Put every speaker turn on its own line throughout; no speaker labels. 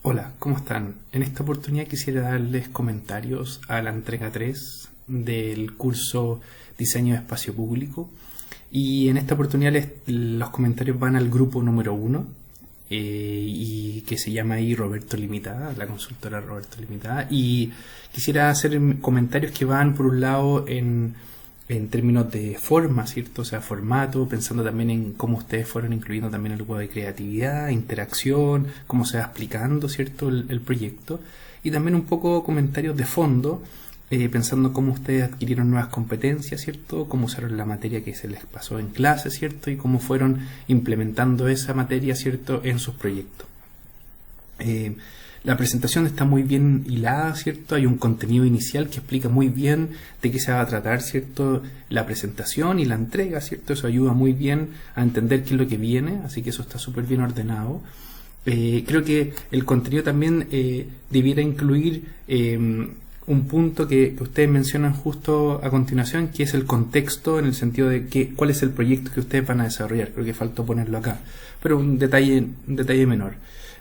Hola, ¿cómo están? En esta oportunidad quisiera darles comentarios a la entrega 3 del curso Diseño de Espacio Público, y en esta oportunidad los comentarios van al grupo número 1 y que se llama ahí Roberto Limitada, la consultora Roberto Limitada, y quisiera hacer comentarios que van por un lado en términos de forma, ¿cierto? O sea, formato, pensando también en cómo ustedes fueron incluyendo también el grupo de creatividad, interacción, cómo se va explicando, ¿cierto? El proyecto, y también un poco comentarios de fondo, pensando cómo ustedes adquirieron nuevas competencias, ¿cierto? Cómo usaron la materia que se les pasó en clase, ¿cierto? Y cómo fueron implementando esa materia, ¿cierto? En sus proyectos. La presentación está muy bien hilada, ¿cierto? Hay un contenido inicial que explica muy bien de qué se va a tratar, ¿cierto? La presentación y la entrega, ¿cierto? Eso ayuda muy bien a entender qué es lo que viene, así que eso está súper bien ordenado. Creo que el contenido también debiera incluir un punto que ustedes mencionan justo a continuación, que es el contexto, en el sentido de cuál es el proyecto que ustedes van a desarrollar. Creo que faltó ponerlo acá, pero un detalle menor.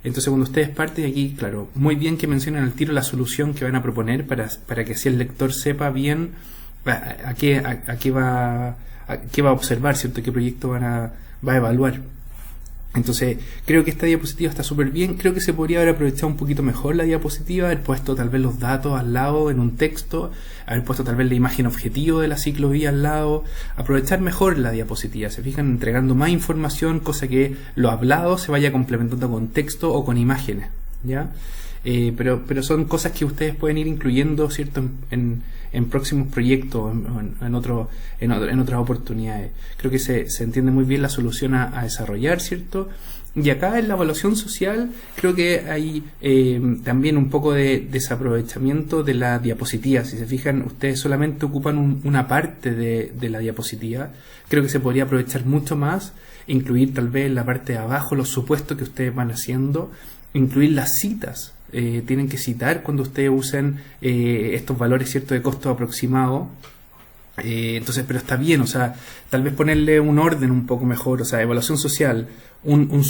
Entonces, cuando ustedes parten aquí, claro, muy bien que mencionen al tiro la solución que van a proponer para que así el lector sepa bien a qué va a observar, ¿cierto? ¿Qué proyecto va a evaluar? Entonces, creo que esta diapositiva está súper bien. Creo que se podría haber aprovechado un poquito mejor la diapositiva, haber puesto tal vez los datos al lado en un texto, haber puesto tal vez la imagen objetivo de la ciclovía al lado, aprovechar mejor la diapositiva, se fijan, entregando más información, cosa que lo hablado se vaya complementando con texto o con imágenes, ¿ya? Pero son cosas que ustedes pueden ir incluyendo, ¿cierto? En próximos proyectos, en otras oportunidades. Creo que se entiende muy bien la solución a desarrollar, ¿cierto? Y acá en la evaluación social creo que hay también un poco de desaprovechamiento de la diapositiva. Si se fijan, ustedes solamente ocupan una parte de la diapositiva. Creo que se podría aprovechar mucho más, incluir tal vez en la parte de abajo los supuestos que ustedes van haciendo, incluir las citas. Tienen que citar cuando ustedes usen estos valores, ¿cierto?, de costo aproximado. Entonces, pero está bien, o sea, tal vez ponerle un orden un poco mejor, o sea, evaluación social, un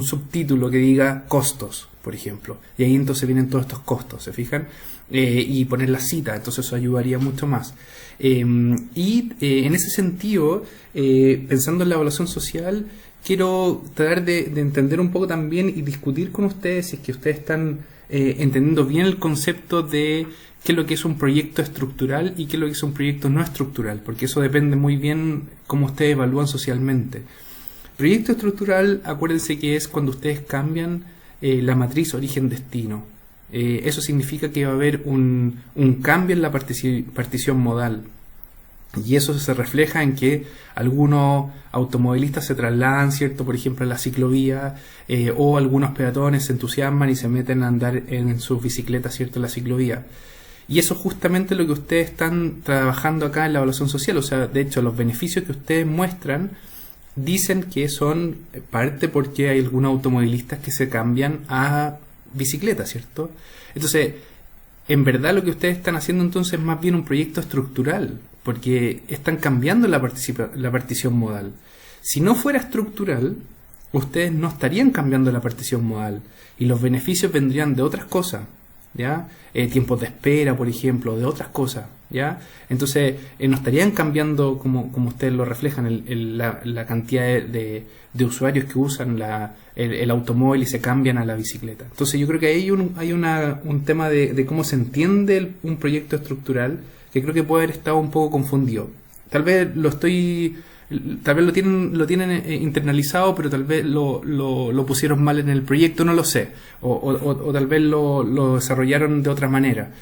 subtítulo que diga costos, por ejemplo, y ahí entonces vienen todos estos costos, ¿se fijan? Y poner la cita, entonces eso ayudaría mucho más. En ese sentido, pensando en la evaluación social, quiero tratar de entender un poco también y discutir con ustedes si es que ustedes están entendiendo bien el concepto de qué es lo que es un proyecto estructural y qué es lo que es un proyecto no estructural, porque eso depende muy bien cómo ustedes evalúan socialmente. Proyecto estructural, acuérdense que es cuando ustedes cambian la matriz origen-destino. Eso significa que va a haber un cambio en la partición modal. Y eso se refleja en que algunos automovilistas se trasladan, ¿cierto?, por ejemplo, a la ciclovía, o algunos peatones se entusiasman y se meten a andar en sus bicicletas, ¿cierto?, en la ciclovía. Y eso es justamente lo que ustedes están trabajando acá en la evaluación social. O sea, de hecho, los beneficios que ustedes muestran dicen que son parte porque hay algunos automovilistas que se cambian a bicicleta, ¿cierto? Entonces, en verdad lo que ustedes están haciendo entonces es más bien un proyecto estructural, porque están cambiando la partición modal. Si no fuera estructural, ustedes no estarían cambiando la partición modal y los beneficios vendrían de otras cosas, ¿ya? Tiempos de espera, por ejemplo, de otras cosas, ¿ya? Entonces, no estarían cambiando, como ustedes lo reflejan, la cantidad de usuarios que usan el automóvil y se cambian a la bicicleta. Entonces, yo creo que hay un tema de cómo se entiende un proyecto estructural, que creo que puede haber estado un poco confundido. Tal vez lo tienen internalizado, pero tal vez lo pusieron mal en el proyecto, no lo sé, o tal vez lo desarrollaron de otra manera.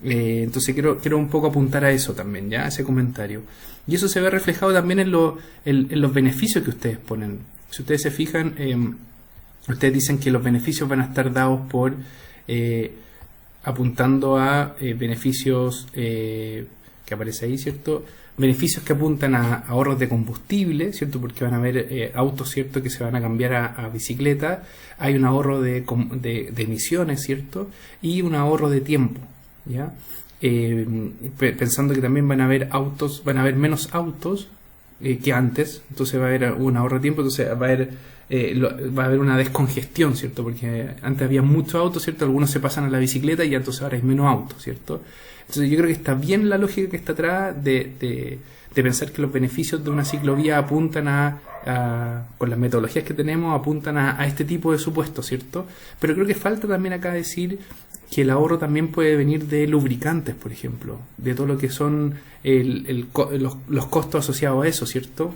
Entonces quiero un poco apuntar a eso también, ya, ese comentario. Y eso se ve reflejado también en los beneficios que ustedes ponen. Si ustedes se fijan, ustedes dicen que los beneficios van a estar dados por apuntando a beneficios que aparece ahí, ¿cierto? Beneficios que apuntan a ahorros de combustible, ¿cierto? Porque van a haber autos, ¿cierto?, que se van a cambiar a bicicleta. Hay un ahorro de emisiones, ¿cierto? Y un ahorro de tiempo, ¿ya? Pensando que también van a haber menos autos que antes, entonces va a haber un ahorro de tiempo, entonces va a haber una descongestión, ¿cierto? Porque antes había muchos autos, ¿cierto? Algunos se pasan a la bicicleta y entonces ahora hay menos autos, ¿cierto? Entonces yo creo que está bien la lógica que está atrás de pensar que los beneficios de una ciclovía apuntan con las metodologías que tenemos, apuntan a este tipo de supuestos, ¿cierto? Pero creo que falta también acá decir que el ahorro también puede venir de lubricantes, por ejemplo, de todo lo que son los costos asociados a eso, ¿cierto?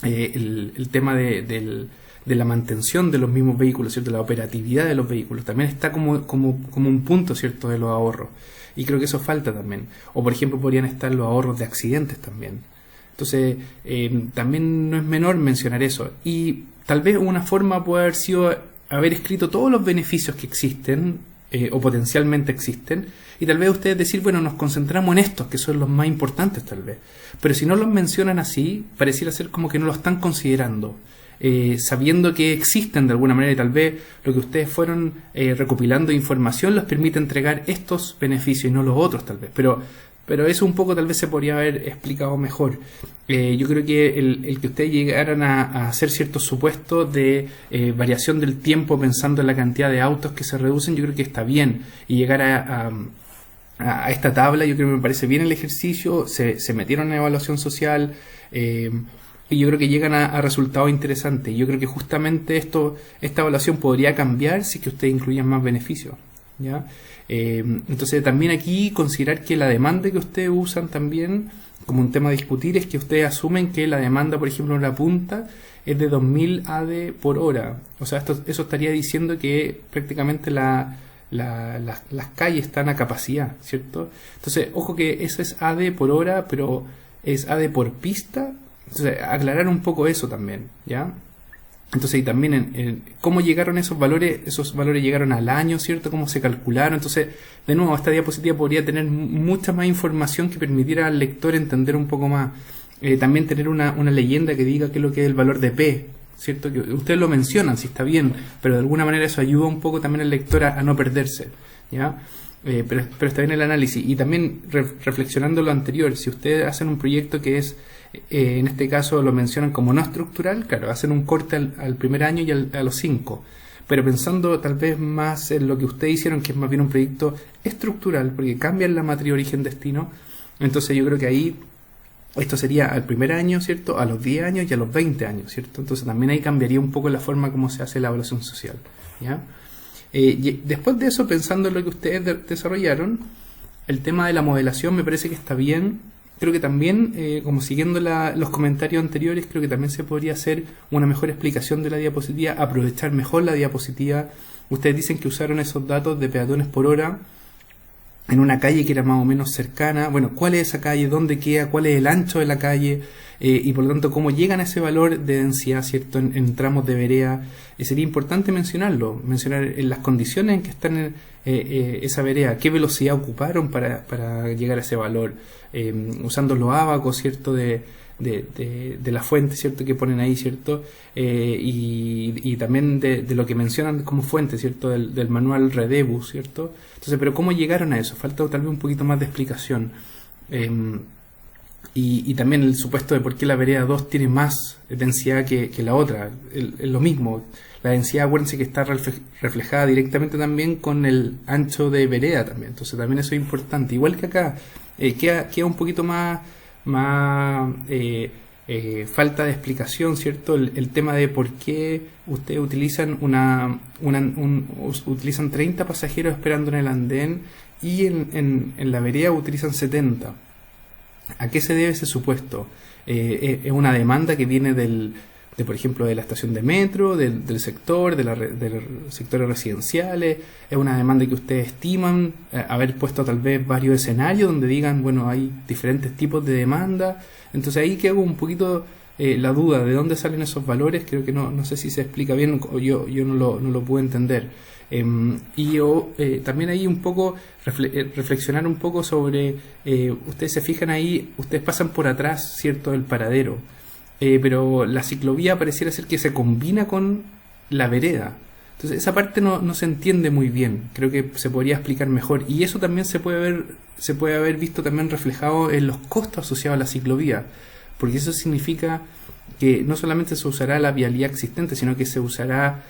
El tema de la mantención de los mismos vehículos, ¿cierto? La operatividad de los vehículos también está como un punto, ¿cierto?, de los ahorros. Y creo que eso falta también. O, por ejemplo, podrían estar los ahorros de accidentes también. Entonces, también no es menor mencionar eso. Y tal vez una forma puede haber sido haber escrito todos los beneficios que existen o potencialmente existen, y tal vez ustedes decir, bueno, nos concentramos en estos, que son los más importantes tal vez. Pero si no los mencionan así, pareciera ser como que no lo están considerando. Sabiendo que existen de alguna manera y tal vez lo que ustedes fueron recopilando información los permite entregar estos beneficios y no los otros tal vez, pero eso un poco tal vez se podría haber explicado mejor. Yo creo que el que ustedes llegaran a hacer ciertos supuestos de variación del tiempo pensando en la cantidad de autos que se reducen, yo creo que está bien, y llegar a esta tabla, yo creo que me parece bien el ejercicio, se metieron en evaluación social, y yo creo que llegan a resultados interesantes. Yo creo que justamente esta evaluación podría cambiar si que ustedes incluyan más beneficios, ¿ya? Entonces también aquí considerar que la demanda que ustedes usan también como un tema a discutir es que ustedes asumen que la demanda, por ejemplo, en la punta es de 2000 AD por hora. O sea, eso estaría diciendo que prácticamente las calles están a capacidad, ¿cierto? Entonces, ojo que eso es AD por hora, pero es AD por pista. Entonces, aclarar un poco eso también, ¿ya? Entonces, y también en cómo llegaron esos valores llegaron al año, ¿cierto? Cómo se calcularon. Entonces, de nuevo, esta diapositiva podría tener mucha más información que permitiera al lector entender un poco más. También tener una leyenda que diga qué es lo que es el valor de P, ¿cierto? Que ustedes lo mencionan, si está bien, pero de alguna manera eso ayuda un poco también al lector a no perderse, ¿ya? Pero está bien el análisis. Y también reflexionando lo anterior, si ustedes hacen un proyecto que es en este caso lo mencionan como no estructural, claro, hacen un corte al primer año y a los 5, pero pensando tal vez más en lo que ustedes hicieron, que es más bien un proyecto estructural, porque cambian la matriz origen-destino, entonces yo creo que ahí esto sería al primer año, ¿cierto?, a los 10 años y a los 20 años, ¿cierto? Entonces también ahí cambiaría un poco la forma como se hace la evaluación social, ¿ya? Y después de eso, pensando en lo que ustedes desarrollaron, el tema de la modelación me parece que está bien. Creo que también, como siguiendo los comentarios anteriores, creo que también se podría hacer una mejor explicación de la diapositiva, aprovechar mejor la diapositiva. Ustedes dicen que usaron esos datos de peatones por hora en una calle que era más o menos cercana. Bueno, ¿cuál es esa calle? ¿Dónde queda? ¿Cuál es el ancho de la calle? Y por lo tanto, ¿cómo llegan a ese valor de densidad, ¿cierto?, en tramos de vereda? Sería importante mencionar en las condiciones en que están esa vereda, qué velocidad ocuparon para llegar a ese valor, usando los ábacos, ¿cierto?, de la fuente, ¿cierto?, que ponen ahí, ¿cierto? Y también de lo que mencionan como fuente, ¿cierto?, del manual Redebus, ¿cierto? Entonces, pero ¿cómo llegaron a eso? Falta tal vez un poquito más de explicación. Y también el supuesto de por qué la vereda 2 tiene más densidad que la otra. Es lo mismo. La densidad, acuérdense que está reflejada directamente también con el ancho de vereda también. Entonces también eso es importante. Igual que acá, queda un poquito más falta de explicación, ¿cierto? El tema de por qué ustedes utilizan utilizan 30 pasajeros esperando en el andén y en la vereda utilizan 70. ¿A qué se debe ese supuesto? Es una demanda que viene por ejemplo, de la estación de metro, del sector, de los sectores residenciales. Es una demanda que ustedes estiman haber puesto tal vez varios escenarios donde digan, bueno, hay diferentes tipos de demanda. Entonces ahí queda un poquito la duda de dónde salen esos valores. Creo que no sé si se explica bien o yo no lo puedo entender. También ahí un poco reflexionar un poco sobre, ustedes se fijan ahí, ustedes pasan por atrás, ¿cierto?, del paradero, pero la ciclovía pareciera ser que se combina con la vereda. Entonces esa parte no se entiende muy bien. Creo que se podría explicar mejor, y eso también se puede haber visto también reflejado en los costos asociados a la ciclovía, porque eso significa que no solamente se usará la vialidad existente, sino que se usará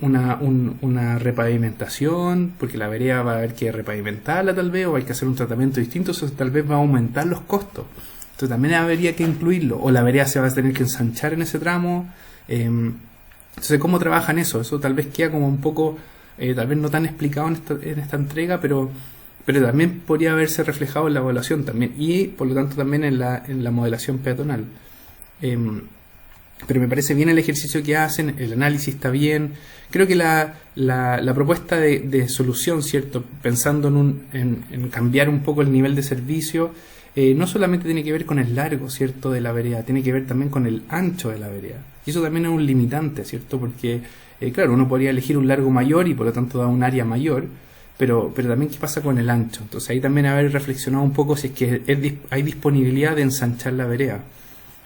una repavimentación, porque la vereda va a haber que repavimentarla tal vez, o hay que hacer un tratamiento distinto, eso tal vez va a aumentar los costos. Entonces también habría que incluirlo, o la vereda se va a tener que ensanchar en ese tramo. Entonces, ¿cómo trabajan eso? Eso tal vez queda como un poco, tal vez no tan explicado en esta entrega, pero también podría haberse reflejado en la evaluación también, y por lo tanto también en la modelación peatonal. Pero me parece bien el ejercicio que hacen, el análisis está bien. Creo que la propuesta de solución, ¿cierto? Pensando en cambiar un poco el nivel de servicio, no solamente tiene que ver con el largo, ¿cierto?, de la vereda, tiene que ver también con el ancho de la vereda. Y eso también es un limitante, ¿cierto? Porque, claro, uno podría elegir un largo mayor y por lo tanto da un área mayor, pero también qué pasa con el ancho. Entonces ahí también haber reflexionado un poco si es que hay disponibilidad de ensanchar la vereda.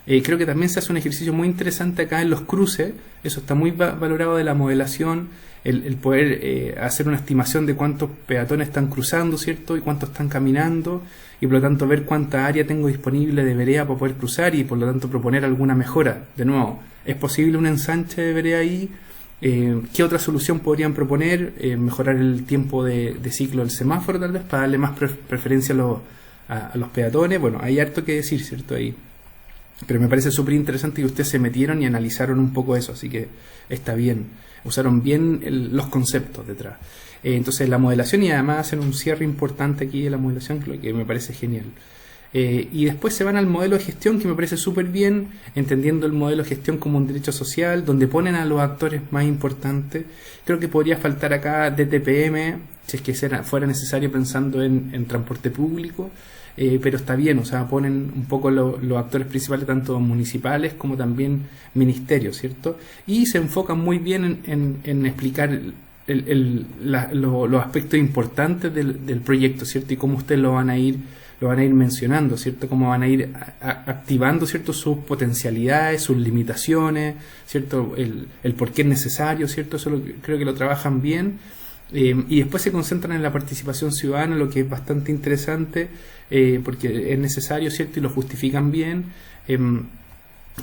Creo que también se hace un ejercicio muy interesante acá en los cruces, eso está muy valorado de la modelación, el poder hacer una estimación de cuántos peatones están cruzando, ¿cierto? Y cuántos están caminando, y por lo tanto ver cuánta área tengo disponible de vereda para poder cruzar y por lo tanto proponer alguna mejora. De nuevo, ¿es posible un ensanche de vereda ahí? ¿Qué otra solución podrían proponer? Mejorar el tiempo de ciclo del semáforo tal vez para darle más preferencia a los peatones. Bueno, hay harto que decir, ¿cierto? Ahí. Pero me parece súper interesante que ustedes se metieron y analizaron un poco eso, así que está bien. Usaron bien los conceptos detrás. Entonces la modelación, y además hacen un cierre importante aquí de la modelación, que me parece genial. Y después se van al modelo de gestión, que me parece súper bien, entendiendo el modelo de gestión como un derecho social, donde ponen a los actores más importantes. Creo que podría faltar acá DTPM, si es que fuera necesario pensando en transporte público. Pero está bien, o sea, ponen un poco los actores principales, tanto municipales como también ministerios, ¿cierto? Y se enfocan muy bien en explicar los aspectos importantes del proyecto, ¿cierto? Y cómo ustedes lo van a ir mencionando, ¿cierto? Cómo van a ir activando, ¿cierto?, sus potencialidades, sus limitaciones, ¿cierto? El por qué es necesario, ¿cierto? Eso creo que lo trabajan bien. Y después se concentran en la participación ciudadana, lo que es bastante interesante, porque es necesario, ¿cierto? Y lo justifican bien,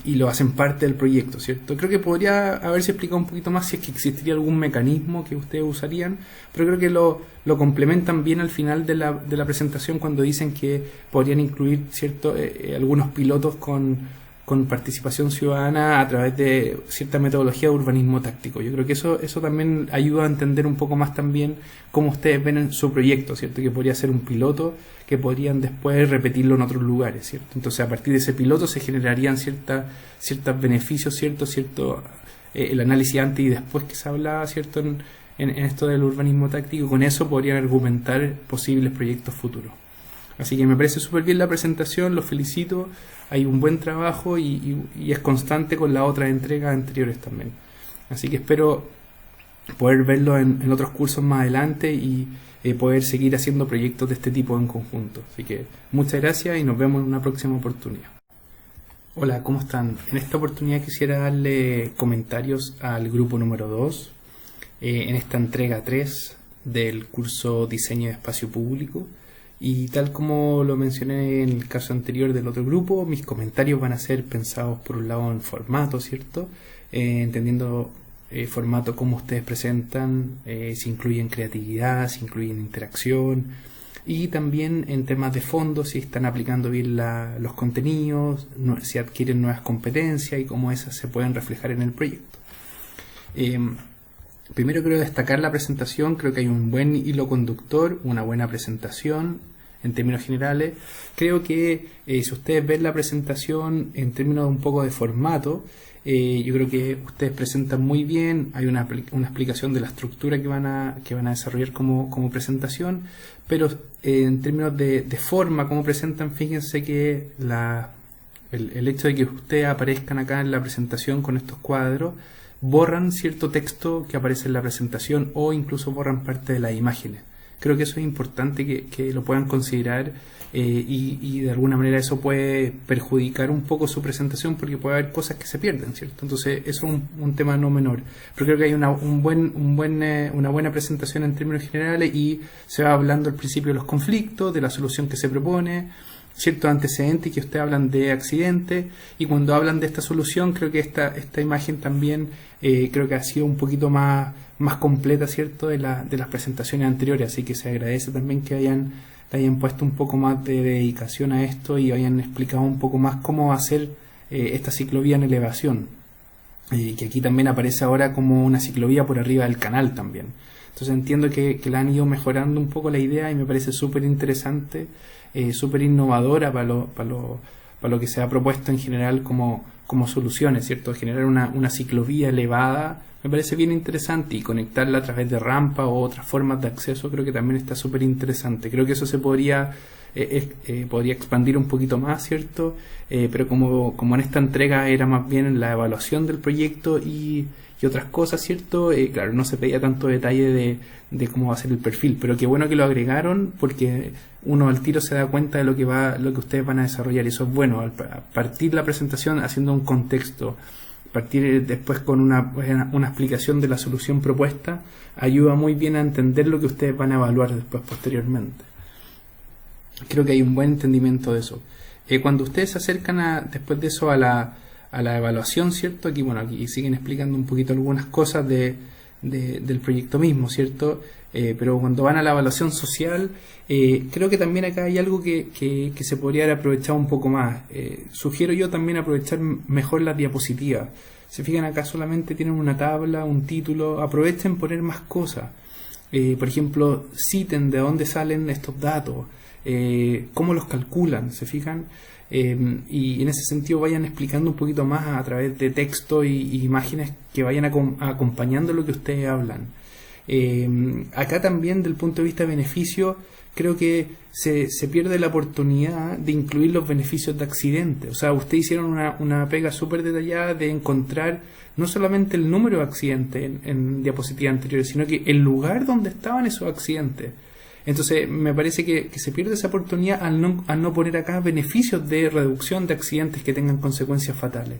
y lo hacen parte del proyecto, ¿cierto? Creo que podría haberse explicado un poquito más si es que existiría algún mecanismo que ustedes usarían, pero creo que lo complementan bien al final de la presentación cuando dicen que podrían incluir, ¿cierto?, algunos pilotos con participación ciudadana a través de cierta metodología de urbanismo táctico. Yo creo que eso también ayuda a entender un poco más también cómo ustedes ven en su proyecto, ¿cierto? Que podría ser un piloto que podrían después repetirlo en otros lugares, ¿cierto? Entonces a partir de ese piloto se generarían ciertos beneficios, ¿cierto? El análisis antes y después que se hablaba, ¿cierto? En esto del urbanismo táctico, con eso podrían argumentar posibles proyectos futuros. Así que me parece súper bien la presentación, los felicito, hay un buen trabajo y es constante con las otras entregas anteriores también. Así que espero poder verlo en otros cursos más adelante y poder seguir haciendo proyectos de este tipo en conjunto. Así que muchas gracias y nos vemos en una próxima oportunidad. Hola, ¿cómo están? En esta oportunidad quisiera darle comentarios al grupo número 2 en esta entrega 3 del curso Diseño de Espacio Público. Y tal como lo mencioné en el caso anterior del otro grupo, mis comentarios van a ser pensados por un lado en formato, ¿cierto? Entendiendo formato como ustedes presentan, si incluyen creatividad, si incluyen interacción, y también en temas de fondo, si están aplicando bien los contenidos, si adquieren nuevas competencias y cómo esas se pueden reflejar en el proyecto. Primero quiero destacar la presentación, creo que hay un buen hilo conductor, una buena presentación en términos generales. Creo que si ustedes ven la presentación en términos de un poco de formato, yo creo que ustedes presentan muy bien, hay una explicación de la estructura que van a desarrollar como presentación, pero en términos de forma, como presentan, fíjense que el hecho de que ustedes aparezcan acá en la presentación con estos cuadros, borran cierto texto que aparece en la presentación o incluso borran parte de las imágenes. Creo que eso es importante que lo puedan considerar y de alguna manera eso puede perjudicar un poco su presentación porque puede haber cosas que se pierden, ¿cierto? Entonces eso es un tema no menor. Pero creo que hay una buena presentación en términos generales y se va hablando al principio de los conflictos, de la solución que se propone, ciertos antecedentes que ustedes hablan de accidentes, y cuando hablan de esta solución, creo que esta imagen también creo que ha sido un poquito más completa, ¿cierto?, de las presentaciones anteriores, así que se agradece también que le hayan puesto un poco más de dedicación a esto y hayan explicado un poco más cómo hacer esta ciclovía en elevación, que aquí también aparece ahora como una ciclovía por arriba del canal también. Entonces entiendo que la han ido mejorando un poco la idea y me parece súper interesante, súper innovadora para lo que se ha propuesto en general como soluciones, ¿cierto? Generar una ciclovía elevada me parece bien interesante, y conectarla a través de rampa o otras formas de acceso creo que también está súper interesante. Creo que eso se podría expandir un poquito más, ¿cierto? Pero como en esta entrega era más bien la evaluación del proyecto y otras cosas, ¿cierto? Claro, no se pedía tanto detalle de cómo va a ser el perfil, pero qué bueno que lo agregaron, porque uno al tiro se da cuenta de lo que ustedes van a desarrollar, y eso es bueno, al partir la presentación haciendo un contexto, partir después con una explicación de la solución propuesta, ayuda muy bien a entender lo que ustedes van a evaluar después posteriormente. Creo que hay un buen entendimiento de eso. Cuando ustedes se acercan después de eso a la evaluación, ¿cierto? Aquí siguen explicando un poquito algunas cosas del proyecto mismo, ¿cierto? Pero cuando van a la evaluación social, creo que también acá hay algo que se podría haber aprovechado un poco más. Sugiero yo también aprovechar mejor las diapositivas. Se fijan, acá solamente tienen una tabla, un título. Aprovechen poner más cosas. Por ejemplo, citen de dónde salen estos datos, cómo los calculan, ¿se fijan? Y en ese sentido vayan explicando un poquito más a través de texto y imágenes que vayan acompañando lo que ustedes hablan. Acá también, del punto de vista de beneficio, creo que se pierde la oportunidad de incluir los beneficios de accidentes. O sea, ustedes hicieron una pega súper detallada de encontrar no solamente el número de accidentes en diapositivas anteriores, sino que el lugar donde estaban esos accidentes. Entonces me parece que se pierde esa oportunidad al no poner acá beneficios de reducción de accidentes que tengan consecuencias fatales.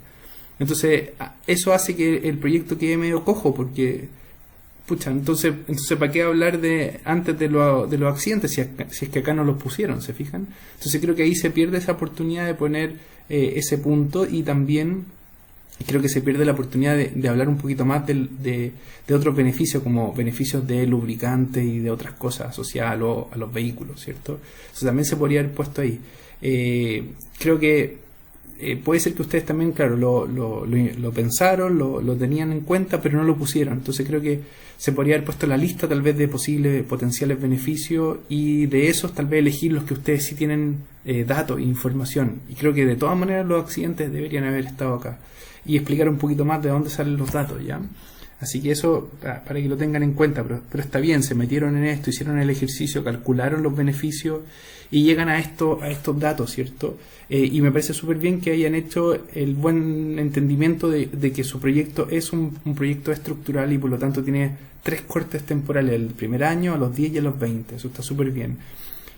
Entonces eso hace que el proyecto quede medio cojo, porque entonces ¿para qué hablar antes de los accidentes si es que acá no los pusieron? ¿Se fijan? Entonces creo que ahí se pierde esa oportunidad de poner ese punto, y también creo que se pierde la oportunidad de hablar un poquito más de otros beneficios, como beneficios de lubricantes y de otras cosas asociadas a los vehículos, ¿cierto? Eso también se podría haber puesto ahí. Creo que puede ser que ustedes también, claro, lo pensaron, lo tenían en cuenta, pero no lo pusieron. Entonces creo que se podría haber puesto la lista tal vez de posibles potenciales beneficios, y de esos tal vez elegir los que ustedes sí tienen datos e información. Y creo que de todas maneras los accidentes deberían haber estado acá, y explicar un poquito más de dónde salen los datos, ¿ya? Así que eso, para que lo tengan en cuenta, pero está bien, se metieron en esto, hicieron el ejercicio, calcularon los beneficios y llegan a estos datos, ¿cierto? Y me parece súper bien que hayan hecho el buen entendimiento de que su proyecto es un proyecto estructural, y por lo tanto tiene 3 cortes temporales: el primer año, a los 10 y a los 20. Eso está súper bien.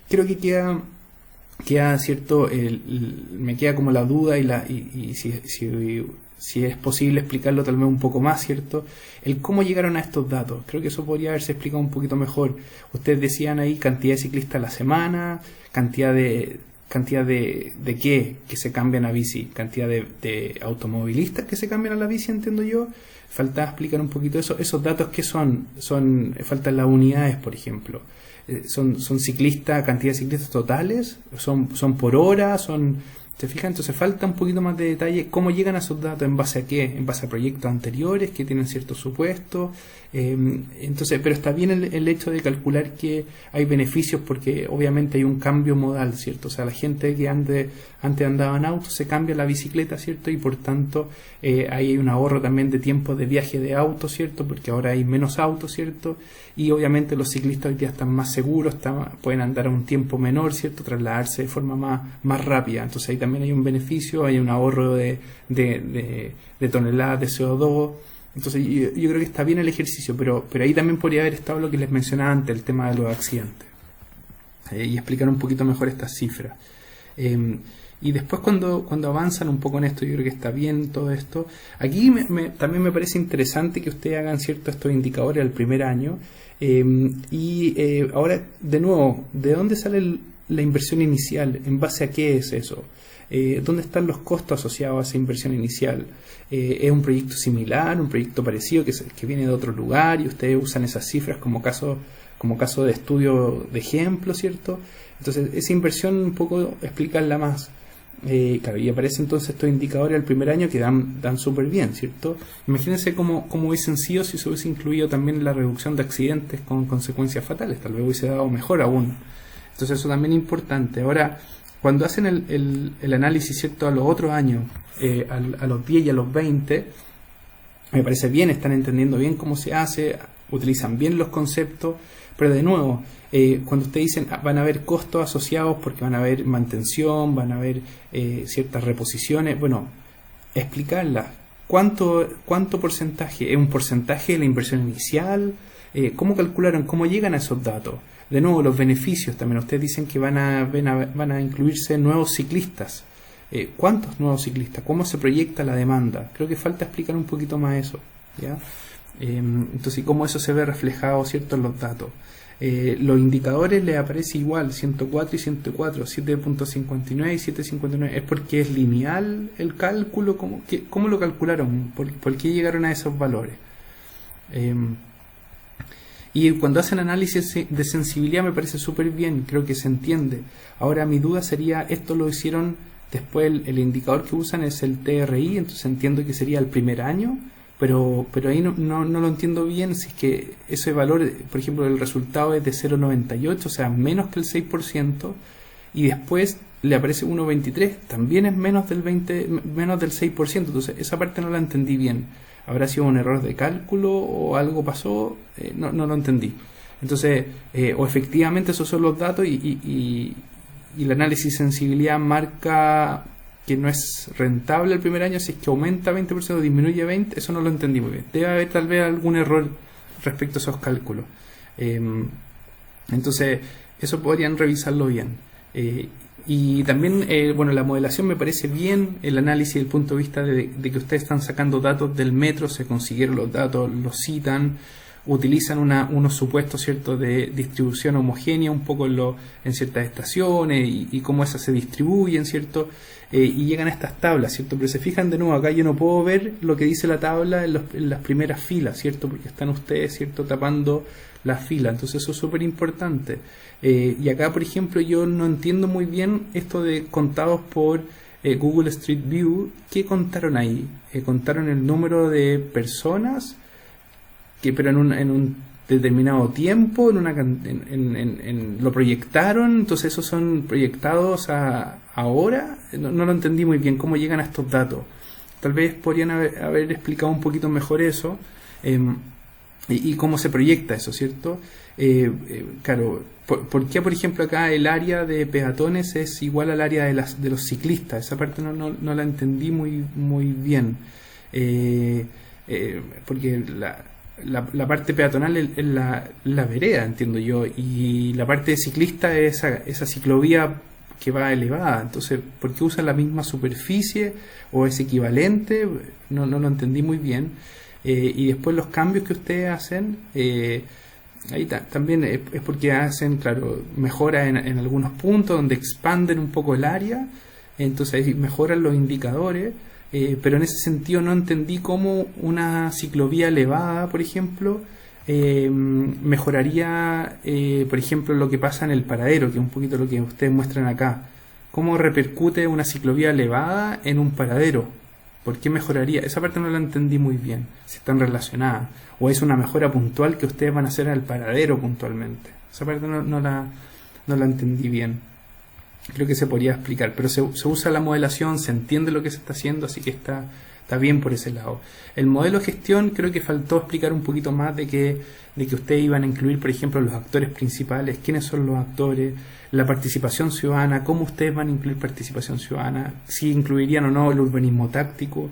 Creo que queda cierto, me queda como la duda, y si es posible explicarlo tal vez un poco más, ¿cierto? El cómo llegaron a estos datos. Creo que eso podría haberse explicado un poquito mejor. Ustedes decían ahí cantidad de ciclistas a la semana, cantidad de qué que se cambian a bici, cantidad de automovilistas que se cambian a la bici, entiendo yo. Falta explicar un poquito eso. Esos datos que faltan las unidades, por ejemplo. Son ciclistas, cantidad de ciclistas totales, son por hora, ¿se fijan? Entonces falta un poquito más de detalle. ¿Cómo llegan a esos datos? ¿En base a qué? ¿En base a proyectos anteriores que tienen ciertos supuestos? Entonces, pero está bien el hecho de calcular que hay beneficios, porque obviamente hay un cambio modal, ¿cierto? O sea, la gente que antes andaba en auto se cambia a la bicicleta, ¿cierto? Y por tanto ahí hay un ahorro también de tiempo de viaje de auto, ¿cierto? Porque ahora hay menos autos, ¿cierto? Y obviamente los ciclistas hoy día están más seguros, pueden andar a un tiempo menor, ¿cierto? Trasladarse de forma más rápida. Entonces ahí también hay un beneficio, hay un ahorro de toneladas de CO2. Entonces yo creo que está bien el ejercicio, pero ahí también podría haber estado lo que les mencionaba antes, el tema de los accidentes, y explicar un poquito mejor estas cifras. Y después cuando avanzan un poco en esto, yo creo que está bien todo esto. Aquí también me parece interesante que ustedes hagan estos indicadores al primer año. Ahora, de nuevo, ¿de dónde sale la inversión inicial? ¿En base a qué es eso? ¿Dónde están los costos asociados a esa inversión inicial? ¿Es un proyecto similar, un proyecto parecido que viene de otro lugar y ustedes usan esas cifras como caso de estudio de ejemplo, ¿cierto? Entonces, esa inversión un poco explicarla más. Claro, y aparecen entonces estos indicadores al primer año que dan súper bien, ¿cierto? Imagínense cómo hubiesen sido si se hubiese incluido también la reducción de accidentes con consecuencias fatales, tal vez hubiese dado mejor aún. Entonces eso también es importante. Ahora, cuando hacen el análisis, ¿cierto?, a los otros años, a los 10 y a los 20, me parece bien, están entendiendo bien cómo se hace, utilizan bien los conceptos, pero de nuevo, cuando ustedes dicen van a haber costos asociados porque van a haber mantención, van a haber ciertas reposiciones, bueno, explicarlas. ¿Cuánto porcentaje? ¿Es un porcentaje de la inversión inicial? ¿Cómo calcularon? ¿Cómo llegan a esos datos? De nuevo, los beneficios también. Ustedes dicen que van a incluirse nuevos ciclistas. ¿Cuántos nuevos ciclistas? ¿Cómo se proyecta la demanda? Creo que falta explicar un poquito más eso, ¿ya? Entonces, cómo eso se ve reflejado, ¿cierto?, en los datos. Los indicadores les aparece igual, 104 y 104, 7.59 y 7.59. ¿Es porque es lineal el cálculo? ¿Cómo lo calcularon? ¿Por qué llegaron a esos valores? Y cuando hacen análisis de sensibilidad me parece súper bien, creo que se entiende. Ahora mi duda sería, esto lo hicieron después, el indicador que usan es el TRI, entonces entiendo que sería el primer año, pero ahí no lo entiendo bien, si es que ese valor, por ejemplo, el resultado es de 0,98, o sea, menos que el 6%, y después le aparece 1,23, también es menos del 6%, entonces esa parte no la entendí bien. ¿Habrá sido un error de cálculo o algo pasó? No lo entendí. Entonces, o efectivamente esos son los datos y el análisis de sensibilidad marca que no es rentable el primer año, si es que aumenta 20% o disminuye 20%, eso no lo entendí muy bien. Debe haber tal vez algún error respecto a esos cálculos. Entonces, eso podrían revisarlo bien. Y también, bueno, la modelación me parece bien, el análisis desde el punto de vista de que ustedes están sacando datos del metro, se consiguieron los datos, los citan, utilizan unos supuestos, ¿cierto?, de distribución homogénea un poco en ciertas estaciones y cómo esas se distribuyen, ¿cierto? Y llegan a estas tablas, ¿cierto? Pero se fijan de nuevo, acá yo no puedo ver lo que dice la tabla en las primeras filas, ¿cierto? Porque están ustedes, ¿cierto?, tapando la fila, entonces eso es súper importante. Y acá, por ejemplo, yo no entiendo muy bien esto de contados por Google Street View. ¿Qué contaron ahí? ¿Contaron el número de personas? Pero en un determinado tiempo, lo proyectaron, entonces esos son proyectados ahora. No lo entendí muy bien cómo llegan a estos datos. Tal vez podrían haber explicado un poquito mejor eso. Y cómo se proyecta eso, ¿cierto? Claro, ¿por qué, por ejemplo, acá el área de peatones es igual al área de los ciclistas? Esa parte no la entendí muy bien. Porque la parte peatonal es la vereda, entiendo yo, y la parte de ciclista es esa ciclovía que va elevada. Entonces, ¿por qué usan la misma superficie o es equivalente? No lo entendí muy bien. Y después los cambios que ustedes hacen, ahí también es porque hacen, claro, mejora en algunos puntos donde expanden un poco el área, entonces ahí mejoran los indicadores, pero en ese sentido no entendí cómo una ciclovía elevada, por ejemplo, mejoraría, por ejemplo, lo que pasa en el paradero, que es un poquito lo que ustedes muestran acá. ¿Cómo repercute una ciclovía elevada en un paradero? ¿Por qué mejoraría? Esa parte no la entendí muy bien, si están relacionadas. O es una mejora puntual que ustedes van a hacer al paradero puntualmente. Esa parte no la entendí bien. Creo que se podría explicar. Pero se usa la modelación, se entiende lo que se está haciendo, así que está bien por ese lado. El modelo de gestión creo que faltó explicar un poquito más de que ustedes iban a incluir, por ejemplo, los actores principales, quiénes son los actores, la participación ciudadana, cómo ustedes van a incluir participación ciudadana, si incluirían o no el urbanismo táctico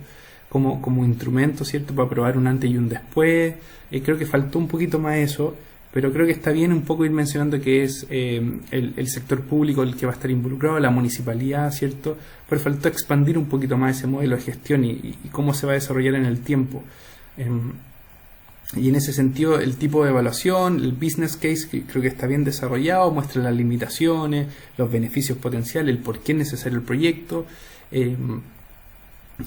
como instrumento, ¿cierto?, para probar un antes y un después. Creo que faltó un poquito más eso, pero creo que está bien un poco ir mencionando que es el sector público el que va a estar involucrado, la municipalidad, ¿cierto? Pero faltó expandir un poquito más ese modelo de gestión y cómo se va a desarrollar en el tiempo. Y en ese sentido, el tipo de evaluación, el business case, que creo que está bien desarrollado, muestra las limitaciones, los beneficios potenciales, el por qué es necesario el proyecto,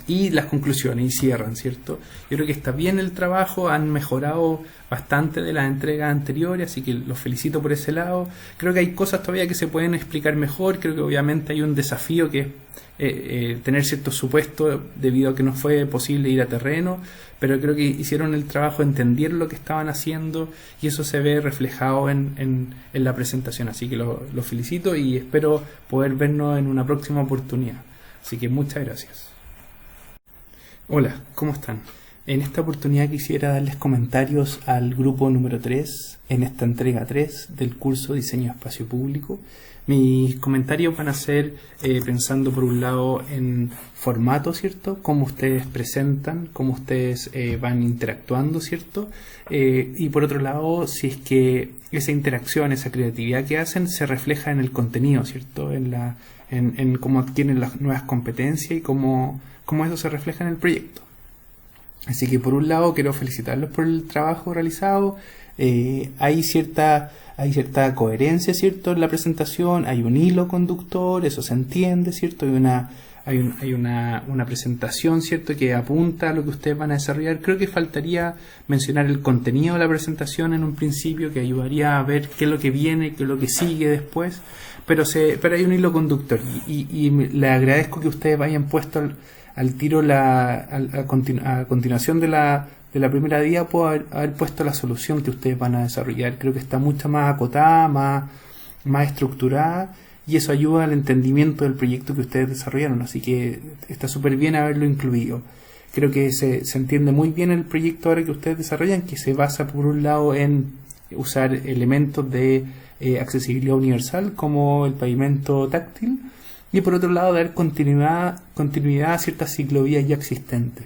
y las conclusiones, y cierran, ¿cierto? Yo creo que está bien el trabajo, han mejorado bastante de las entregas anteriores, así que los felicito por ese lado. Creo que hay cosas todavía que se pueden explicar mejor, creo que obviamente hay un desafío que es tener ciertos supuestos debido a que no fue posible ir a terreno, pero creo que hicieron el trabajo, entendieron lo que estaban haciendo y eso se ve reflejado en la presentación, así que los felicito y espero poder vernos en una próxima oportunidad. Así que muchas gracias. Hola, ¿cómo están? En esta oportunidad quisiera darles comentarios al grupo número 3, en esta entrega 3 del curso Diseño de Espacio Público. Mis comentarios van a ser pensando por un lado en formato, ¿cierto? Cómo ustedes presentan, cómo ustedes van interactuando, ¿cierto? Y por otro lado, si es que esa interacción, esa creatividad que hacen se refleja en el contenido, ¿cierto? En cómo adquieren las nuevas competencias y cómo eso se refleja en el proyecto. Así que por un lado quiero felicitarlos por el trabajo realizado. Hay cierta coherencia, ¿cierto? En la presentación, hay un hilo conductor, eso se entiende, ¿cierto? Hay una presentación, ¿cierto? Que apunta a lo que ustedes van a desarrollar. Creo que faltaría mencionar el contenido de la presentación en un principio, que ayudaría a ver qué es lo que viene, qué es lo que sigue después. Pero hay un hilo conductor y le agradezco que ustedes hayan puesto al tiro a continuación de la primera diapo haber puesto la solución que ustedes van a desarrollar. Creo que está mucho más acotada, más estructurada y eso ayuda al entendimiento del proyecto que ustedes desarrollaron, así que está súper bien haberlo incluido. Creo que se entiende muy bien el proyecto ahora que ustedes desarrollan, que se basa por un lado en usar elementos de accesibilidad universal como el pavimento táctil y por otro lado dar continuidad a ciertas ciclovías ya existentes.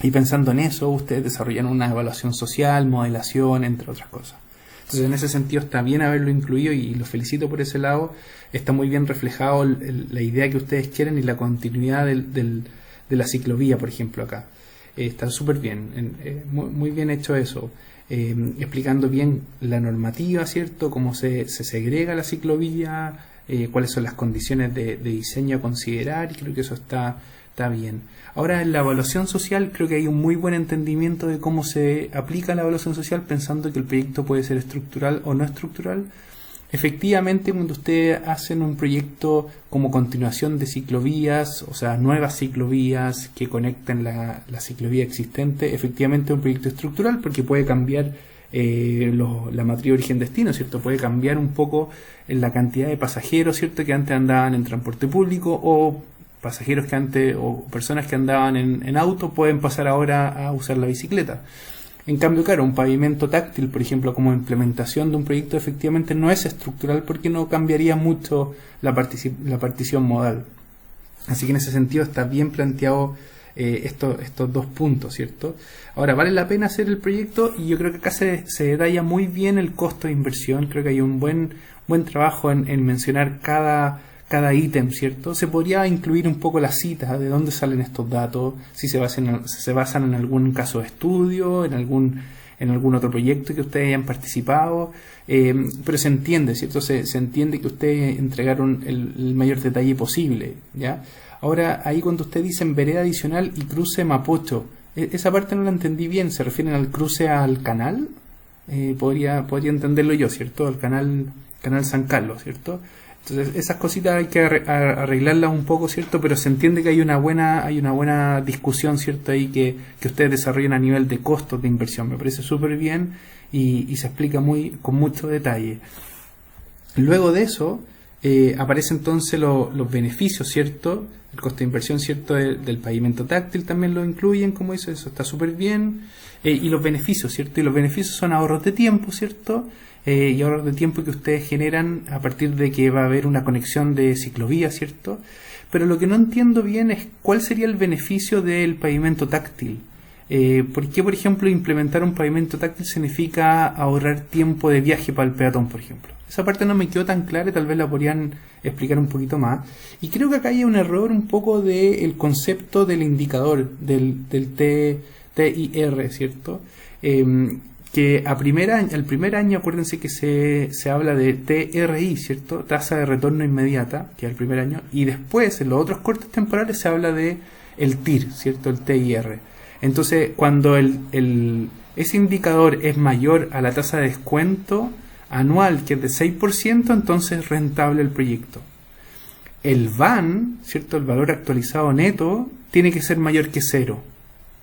Y pensando en eso, ustedes desarrollan una evaluación social, modelación, entre otras cosas. Entonces en ese sentido está bien haberlo incluido y los felicito por ese lado. Está muy bien reflejado la idea que ustedes quieren y la continuidad de la ciclovía, por ejemplo, acá. Está súper bien, muy bien hecho eso. Explicando bien la normativa, ¿cierto? Cómo se segrega la ciclovía, cuáles son las condiciones de diseño a considerar, y creo que eso está bien. Ahora, en la evaluación social creo que hay un muy buen entendimiento de cómo se aplica la evaluación social, pensando que el proyecto puede ser estructural o no estructural. Efectivamente, cuando ustedes hacen un proyecto como continuación de ciclovías, o sea, nuevas ciclovías que conecten la ciclovía existente, efectivamente es un proyecto estructural porque puede cambiar la matriz origen-destino, ¿cierto? Puede cambiar un poco la cantidad de pasajeros, ¿cierto? Que antes andaban en transporte público o pasajeros que antes o personas que andaban en auto pueden pasar ahora a usar la bicicleta. En cambio, claro, un pavimento táctil, por ejemplo, como implementación de un proyecto, efectivamente no es estructural porque no cambiaría mucho la partición modal. Así que en ese sentido está bien planteado estos dos puntos, ¿cierto? Ahora, vale la pena hacer el proyecto y yo creo que acá se detalla muy bien el costo de inversión. Creo que hay un buen trabajo en mencionar cada ítem, ¿cierto? Se podría incluir un poco las citas de dónde salen estos datos, si se basan en algún caso de estudio, en algún otro proyecto que ustedes hayan participado, pero se entiende, ¿cierto? Se entiende que ustedes entregaron el mayor detalle posible, ¿ya? Ahora, ahí cuando ustedes dicen vereda adicional y cruce Mapocho, esa parte no la entendí bien, ¿se refieren al cruce al canal? Podría entenderlo yo, ¿cierto? Al canal San Carlos, ¿cierto? Entonces esas cositas hay que arreglarlas un poco, ¿cierto? Pero se entiende que hay una buena discusión, ¿cierto? Ahí que ustedes desarrollan a nivel de costos de inversión. Me parece súper bien y se explica con mucho detalle. Luego de eso aparecen entonces los beneficios, ¿cierto? El costo de inversión, ¿cierto? Del pavimento táctil también lo incluyen, como dice, eso está súper bien. Y los beneficios, ¿cierto? Y los beneficios son ahorros de tiempo, ¿cierto? Y ahorros de tiempo que ustedes generan a partir de que va a haber una conexión de ciclovía, ¿cierto? Pero lo que no entiendo bien es cuál sería el beneficio del pavimento táctil. ¿Por qué, por ejemplo, implementar un pavimento táctil significa ahorrar tiempo de viaje para el peatón, por ejemplo? Esa parte no me quedó tan clara, tal vez la podrían explicar un poquito más. Y creo que acá hay un error un poco del concepto del indicador, del TIR, ¿cierto? que al primer año, acuérdense que se habla de TRI, ¿cierto? Tasa de retorno inmediata, que es el primer año, y después en los otros cortes temporales se habla de el TIR, ¿cierto? El TIR. Entonces, cuando ese indicador es mayor a la tasa de descuento anual, que es de 6%, entonces es rentable el proyecto. El VAN, ¿cierto? El valor actualizado neto, tiene que ser mayor que 0.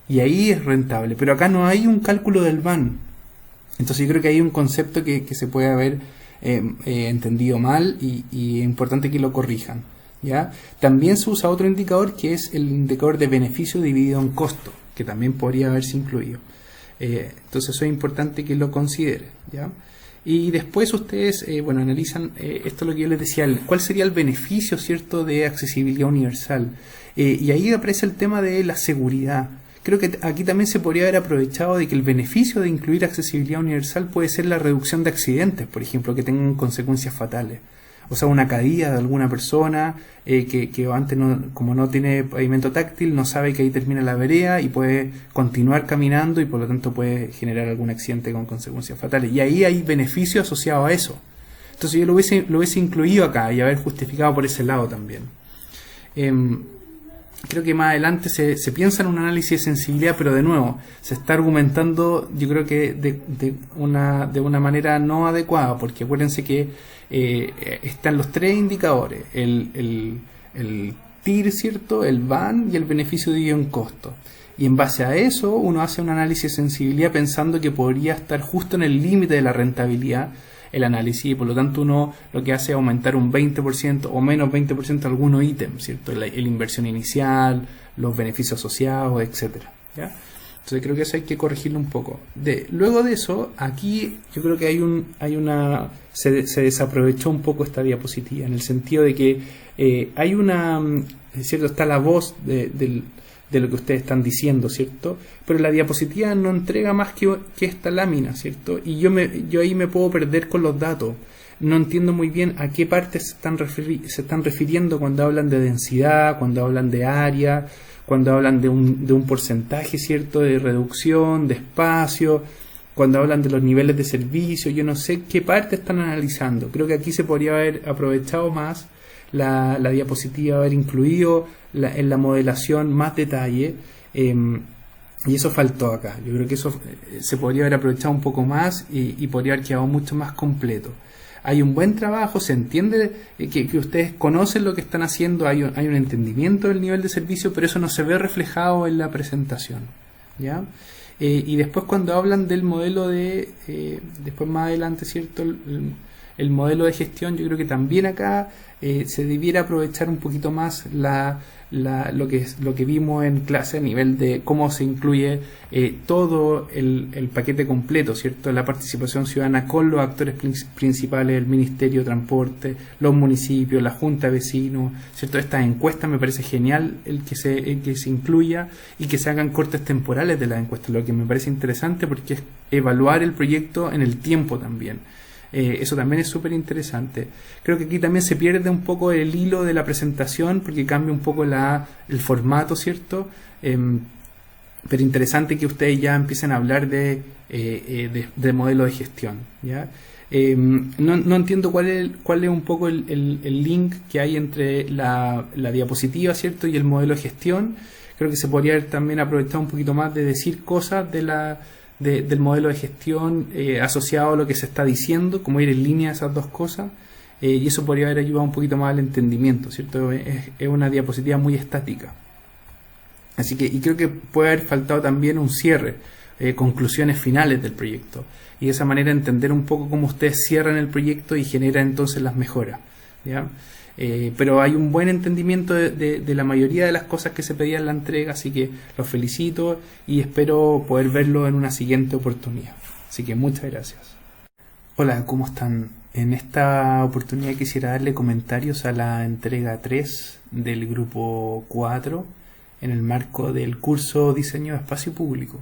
Y ahí es rentable. Pero acá no hay un cálculo del VAN. Entonces yo creo que hay un concepto que se puede haber entendido mal y es importante que lo corrijan, ¿ya? También se usa otro indicador que es el indicador de beneficio dividido en costo, que también podría haberse incluido. Entonces eso es importante que lo consideren, ¿ya? Y después ustedes, analizan, esto es lo que yo les decía, cuál sería el beneficio, ¿cierto?, de accesibilidad universal. Y ahí aparece el tema de la seguridad. Creo que aquí también se podría haber aprovechado de que el beneficio de incluir accesibilidad universal puede ser la reducción de accidentes, por ejemplo, que tengan consecuencias fatales. O sea, una caída de alguna persona que antes, como no tiene pavimento táctil, no sabe que ahí termina la vereda y puede continuar caminando y por lo tanto puede generar algún accidente con consecuencias fatales. Y ahí hay beneficio asociado a eso. Entonces yo lo hubiese incluido acá y haber justificado por ese lado también. Creo que más adelante se piensa en un análisis de sensibilidad, pero de nuevo, se está argumentando, yo creo que de una manera no adecuada, porque acuérdense que están los tres indicadores, el TIR, ¿cierto?, el VAN y el beneficio dividido en costo. Y en base a eso uno hace un análisis de sensibilidad pensando que podría estar justo en el límite de la rentabilidad el análisis, y por lo tanto uno lo que hace es aumentar un 20% o menos 20% algunos ítems, ¿cierto? La inversión inicial, los beneficios asociados, etcétera, ¿ya? Entonces creo que eso hay que corregirlo un poco. Luego de eso, aquí yo creo que se desaprovechó un poco esta diapositiva, en el sentido de que hay ¿cierto? Está la voz de lo que ustedes están diciendo, ¿cierto? Pero la diapositiva no entrega más que esta lámina, ¿cierto? Y yo ahí me puedo perder con los datos. No entiendo muy bien a qué parte se están refiriendo cuando hablan de densidad, cuando hablan de área, cuando hablan de un porcentaje, ¿cierto?, de reducción, de espacio, cuando hablan de los niveles de servicio. Yo no sé qué parte están analizando. Creo que aquí se podría haber aprovechado más la diapositiva, haber incluido en la modelación más detalle, y eso faltó acá. Yo creo que eso se podría haber aprovechado un poco más y podría haber quedado mucho más completo. Hay un buen trabajo, se entiende que ustedes conocen lo que están haciendo, hay un entendimiento del nivel de servicio, pero eso no se ve reflejado en la presentación, ¿ya? Y después cuando hablan del modelo después más adelante, ¿cierto?, el modelo de gestión, yo creo que también acá se debiera aprovechar un poquito más lo que vimos en clase a nivel de cómo se incluye todo el paquete completo, ¿cierto? La participación ciudadana con los actores principales, el Ministerio de Transporte, los municipios, la Junta de Vecinos, ¿cierto? Estas encuestas me parece genial el que se incluya y que se hagan cortes temporales de las encuestas, lo que me parece interesante porque es evaluar el proyecto en el tiempo también. Eso también es súper interesante. Creo que aquí también se pierde un poco el hilo de la presentación porque cambia un poco el formato, ¿cierto? Pero interesante que ustedes ya empiecen a hablar de modelo de gestión, ¿ya? No entiendo cuál es un poco el link que hay entre la diapositiva, ¿cierto?, y el modelo de gestión. Creo que se podría haber también aprovechado un poquito más de decir cosas del modelo de gestión asociado a lo que se está diciendo, como ir en línea esas dos cosas, y eso podría haber ayudado un poquito más al entendimiento, ¿cierto? Es una diapositiva muy estática. Así que, y creo que puede haber faltado también un cierre, conclusiones finales del proyecto, y de esa manera entender un poco cómo ustedes cierran el proyecto y generan entonces las mejoras, ¿ya? Pero hay un buen entendimiento de la mayoría de las cosas que se pedían en la entrega, así que los felicito y espero poder verlo en una siguiente oportunidad. Así que muchas gracias. Hola, ¿cómo están? En esta oportunidad quisiera darle comentarios a la entrega 3 del grupo 4 en el marco del curso Diseño de Espacio Público.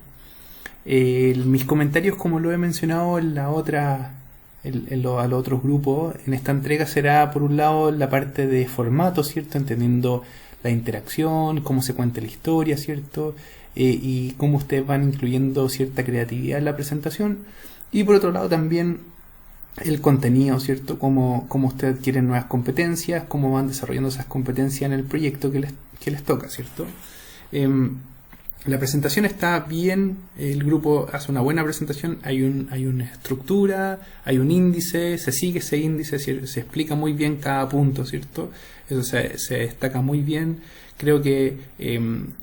Mis comentarios, como lo he mencionado en la otra a los otros grupos, en esta entrega será por un lado la parte de formato, ¿cierto?, entendiendo la interacción, cómo se cuenta la historia, ¿cierto?, y cómo ustedes van incluyendo cierta creatividad en la presentación. Y por otro lado también el contenido, ¿cierto? Cómo ustedes adquieren nuevas competencias, cómo van desarrollando esas competencias en el proyecto que les toca, ¿cierto? La presentación está bien, el grupo hace una buena presentación, hay una estructura, hay un índice, se sigue ese índice, se explica muy bien cada punto, ¿cierto? Eso se destaca muy bien. Creo que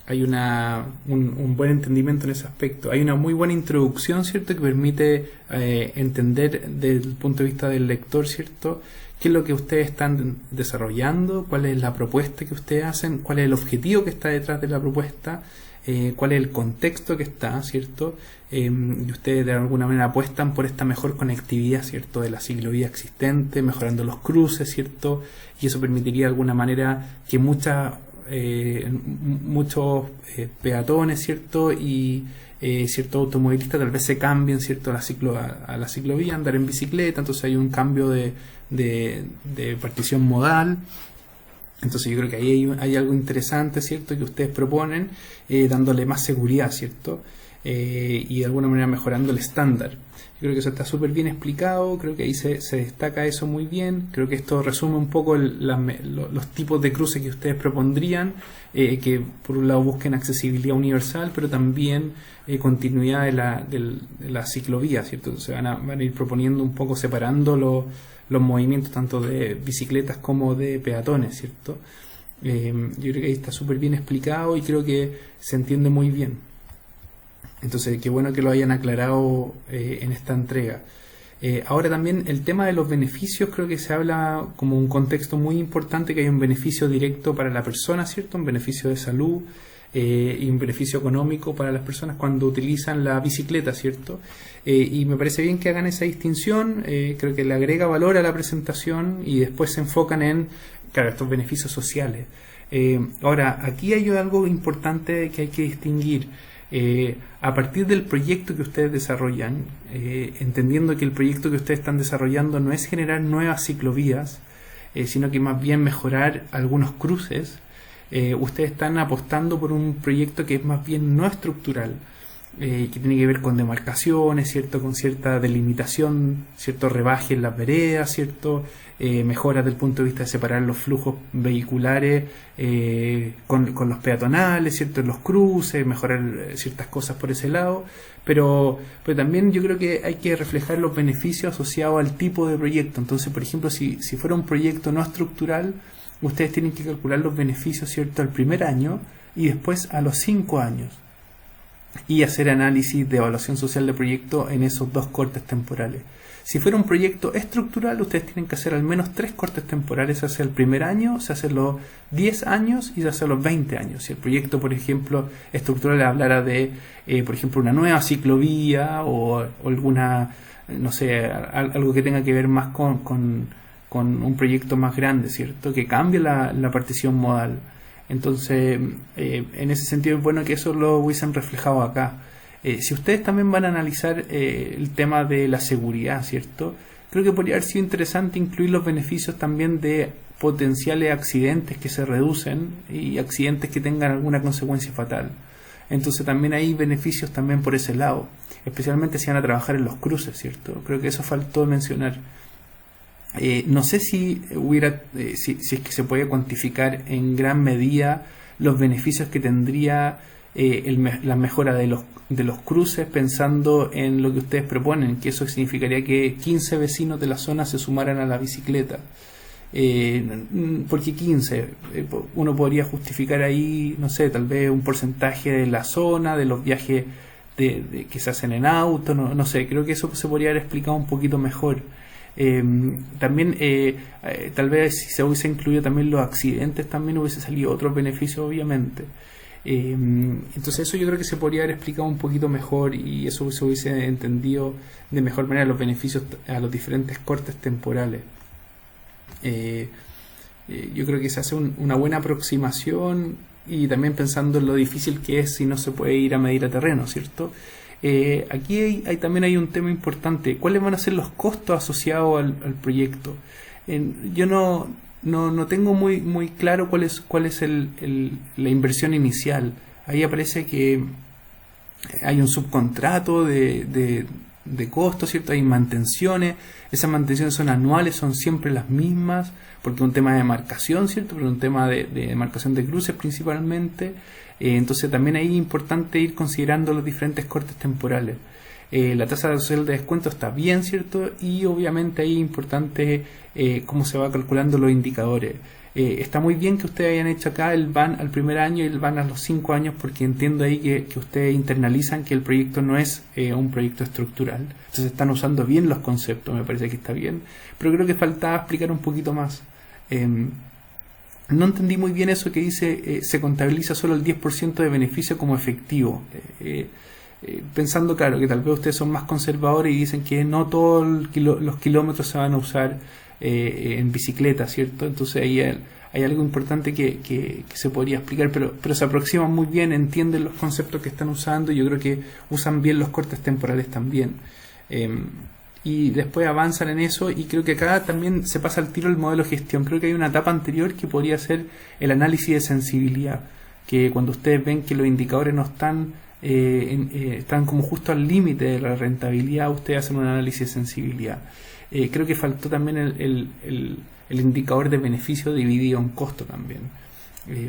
hay un buen entendimiento en ese aspecto. Hay una muy buena introducción, ¿cierto? Que permite entender desde el punto de vista del lector, ¿cierto? ¿Qué es lo que ustedes están desarrollando? ¿Cuál es la propuesta que ustedes hacen? ¿Cuál es el objetivo que está detrás de la propuesta? ¿Cuál es el contexto que está, ¿cierto? Y ustedes de alguna manera apuestan por esta mejor conectividad, ¿cierto? De la ciclovía existente, mejorando los cruces, ¿cierto? Y eso permitiría de alguna manera que muchos peatones, ¿cierto? Y ciertos automovilistas tal vez se cambien, ¿cierto? A la ciclovía, andar en bicicleta, entonces hay un cambio de partición modal. Entonces yo creo que ahí hay algo interesante, ¿cierto? Que ustedes proponen, dándole más seguridad, ¿cierto? Y de alguna manera mejorando el estándar. Yo creo que eso está súper bien explicado, creo que ahí se destaca eso muy bien. Creo que esto resume un poco los tipos de cruces que ustedes propondrían, que por un lado busquen accesibilidad universal, pero también continuidad de la ciclovía, ¿cierto? Entonces van a ir proponiendo un poco, separando los movimientos tanto de bicicletas como de peatones, ¿cierto? Yo creo que ahí está súper bien explicado y creo que se entiende muy bien. Entonces, qué bueno que lo hayan aclarado en esta entrega. Ahora también el tema de los beneficios, creo que se habla como un contexto muy importante, que hay un beneficio directo para la persona, ¿cierto? Un beneficio de salud y un beneficio económico para las personas cuando utilizan la bicicleta, ¿cierto? Y me parece bien que hagan esa distinción, creo que le agrega valor a la presentación y después se enfocan en, claro, estos beneficios sociales. Ahora, aquí hay algo importante que hay que distinguir. A partir del proyecto que ustedes desarrollan, entendiendo que el proyecto que ustedes están desarrollando no es generar nuevas ciclovías, sino que más bien mejorar algunos cruces, ustedes están apostando por un proyecto que es más bien no estructural, que tiene que ver con demarcaciones, ¿cierto? Con cierta delimitación, cierto rebaje en las veredas, ¿cierto? Mejoras del punto de vista de separar los flujos vehiculares con los peatonales, ¿cierto? En los cruces, mejorar ciertas cosas por ese lado, pero también yo creo que hay que reflejar los beneficios asociados al tipo de proyecto. Entonces, por ejemplo, si fuera un proyecto no estructural, ustedes tienen que calcular los beneficios, ¿cierto? Al primer año y después a los 5 años. Y hacer análisis de evaluación social de proyecto en esos 2 cortes temporales. Si fuera un proyecto estructural, ustedes tienen que hacer al menos 3 cortes temporales. Se hace el primer año, se hace los 10 años y se hace los 20 años. Si el proyecto, por ejemplo, estructural hablara de, por ejemplo, una nueva ciclovía o alguna, no sé, algo que tenga que ver más con un proyecto más grande, ¿cierto? Que cambie la partición modal. Entonces, en ese sentido es bueno que eso lo hubiesen reflejado acá. Si ustedes también van a analizar el tema de la seguridad, ¿cierto? Creo que podría haber sido interesante incluir los beneficios también de potenciales accidentes que se reducen y accidentes que tengan alguna consecuencia fatal. Entonces también hay beneficios también por ese lado, especialmente si van a trabajar en los cruces, ¿cierto? Creo que eso faltó mencionar. No sé si es que se puede cuantificar en gran medida los beneficios que tendría la mejora de los cruces, pensando en lo que ustedes proponen, que eso significaría que 15 vecinos de la zona se sumaran a la bicicleta. Porque 15, uno podría justificar ahí, no sé, tal vez un porcentaje de la zona, de los viajes que se hacen en auto, no sé, creo que eso se podría haber explicado un poquito mejor. También tal vez si se hubiese incluido también los accidentes, también hubiese salido otros beneficios, obviamente. Entonces eso yo creo que se podría haber explicado un poquito mejor y eso se hubiese entendido de mejor manera, los beneficios a los diferentes cortes temporales. Yo creo que se hace una buena aproximación, y también pensando en lo difícil que es si no se puede ir a medir a terreno, ¿cierto? Aquí también hay un tema importante. ¿Cuáles van a ser los costos asociados al proyecto? Yo no tengo muy claro cuál es la inversión inicial. ahí aparece que hay un subcontrato de costos, ¿cierto? Hay mantenciones, esas mantenciones son anuales, son siempre las mismas, porque es un tema de marcación, ¿cierto? Pero un tema de marcación de cruces principalmente. Entonces también ahí es importante ir considerando los diferentes cortes temporales. La tasa social de descuento está bien, ¿cierto? Y obviamente ahí es importante cómo se va calculando los indicadores. Está muy bien que ustedes hayan hecho acá el van al primer año y el van a los 5 años, porque entiendo ahí que ustedes internalizan que el proyecto no es un proyecto estructural. Entonces están usando bien los conceptos, me parece que está bien. Pero creo que faltaba explicar un poquito más. No entendí muy bien eso que dice se contabiliza solo el 10% de beneficio como efectivo. Pensando, claro, que tal vez ustedes son más conservadores y dicen que no todos los kilómetros se van a usar en bicicleta, ¿cierto? Entonces ahí hay algo importante que se podría explicar, pero se aproximan muy bien, entienden los conceptos que están usando y yo creo que usan bien los cortes temporales también. Y después avanzan en eso y creo que acá también se pasa al tiro el modelo de gestión. Creo que hay una etapa anterior que podría ser el análisis de sensibilidad, que cuando ustedes ven que los indicadores no están están como justo al límite de la rentabilidad, ustedes hacen un análisis de sensibilidad. Creo que faltó también el indicador de beneficio dividido en costo también.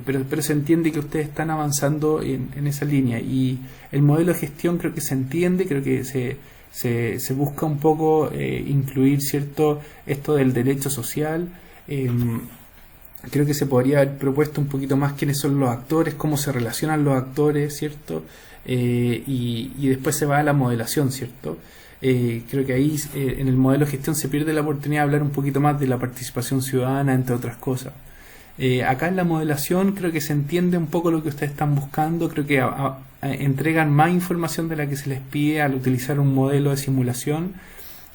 Pero se entiende que ustedes están avanzando en esa línea y el modelo de gestión creo que se entiende, creo que se busca un poco incluir cierto esto del derecho social. Creo que se podría haber propuesto un poquito más quiénes son los actores, cómo se relacionan los actores, ¿cierto? Y después se va a la modelación, ¿cierto? Creo que ahí en el modelo de gestión se pierde la oportunidad de hablar un poquito más de la participación ciudadana, entre otras cosas. Acá en la modelación creo que se entiende un poco lo que ustedes están buscando, creo que entregan más información de la que se les pide al utilizar un modelo de simulación.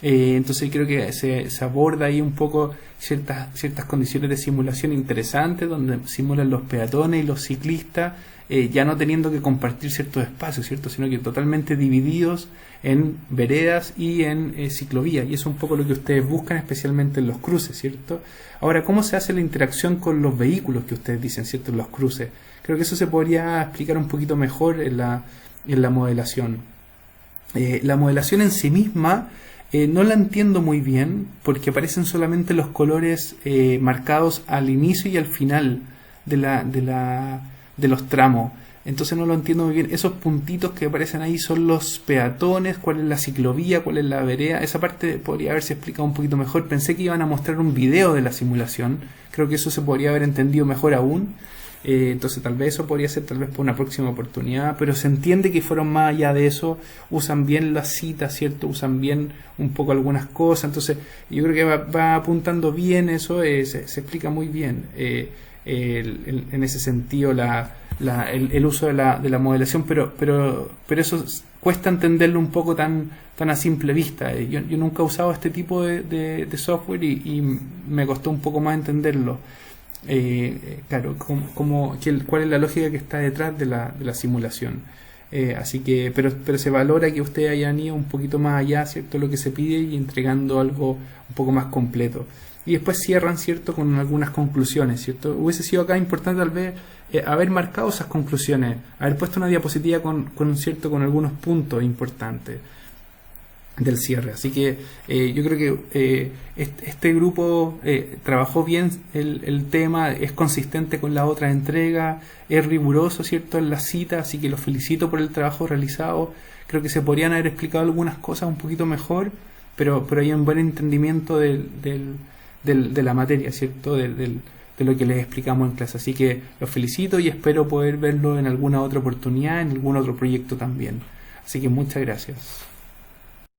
Entonces creo que se aborda ahí un poco ciertas condiciones de simulación interesantes donde simulan los peatones y los ciclistas ya no teniendo que compartir ciertos espacios, ¿cierto? Sino que totalmente divididos en veredas y en ciclovías, y eso es un poco lo que ustedes buscan especialmente en los cruces, ¿cierto? Ahora, ¿cómo se hace la interacción con los vehículos que ustedes dicen, ¿cierto? En los cruces, creo que eso se podría explicar un poquito mejor en la modelación. La modelación en sí misma no la entiendo muy bien porque aparecen solamente los colores marcados al inicio y al final de los tramos. Entonces no lo entiendo muy bien. Esos puntitos que aparecen ahí son los peatones, cuál es la ciclovía, cuál es la vereda. Esa parte podría haberse explicado un poquito mejor. Pensé que iban a mostrar un video de la simulación. Creo que eso se podría haber entendido mejor aún. Entonces tal vez eso podría ser tal vez por una próxima oportunidad, pero se entiende que fueron más allá de eso, usan bien las citas, ¿cierto? Usan bien un poco algunas cosas, entonces yo creo que va apuntando bien eso, se explica muy bien en ese sentido el uso de la modelación, pero eso cuesta entenderlo un poco tan a simple vista. Yo nunca he usado este tipo de software y me costó un poco más entenderlo. Claro, cuál es la lógica que está detrás de la simulación. Así que, pero se valora que ustedes hayan ido un poquito más allá, ¿cierto? Lo que se pide y entregando algo un poco más completo. Y después cierran, ¿cierto? Con algunas conclusiones, ¿cierto? Hubiese sido acá importante tal vez haber marcado esas conclusiones, haber puesto una diapositiva con algunos puntos importantes del cierre. Así que yo creo que este grupo trabajó bien el tema, es consistente con la otra entrega, es riguroso, ¿cierto? En la cita, así que los felicito por el trabajo realizado. Creo que se podrían haber explicado algunas cosas un poquito mejor, pero hay un buen entendimiento de la materia, ¿cierto? De lo que les explicamos en clase. Así que los felicito y espero poder verlo en alguna otra oportunidad, en algún otro proyecto también. Así que muchas gracias.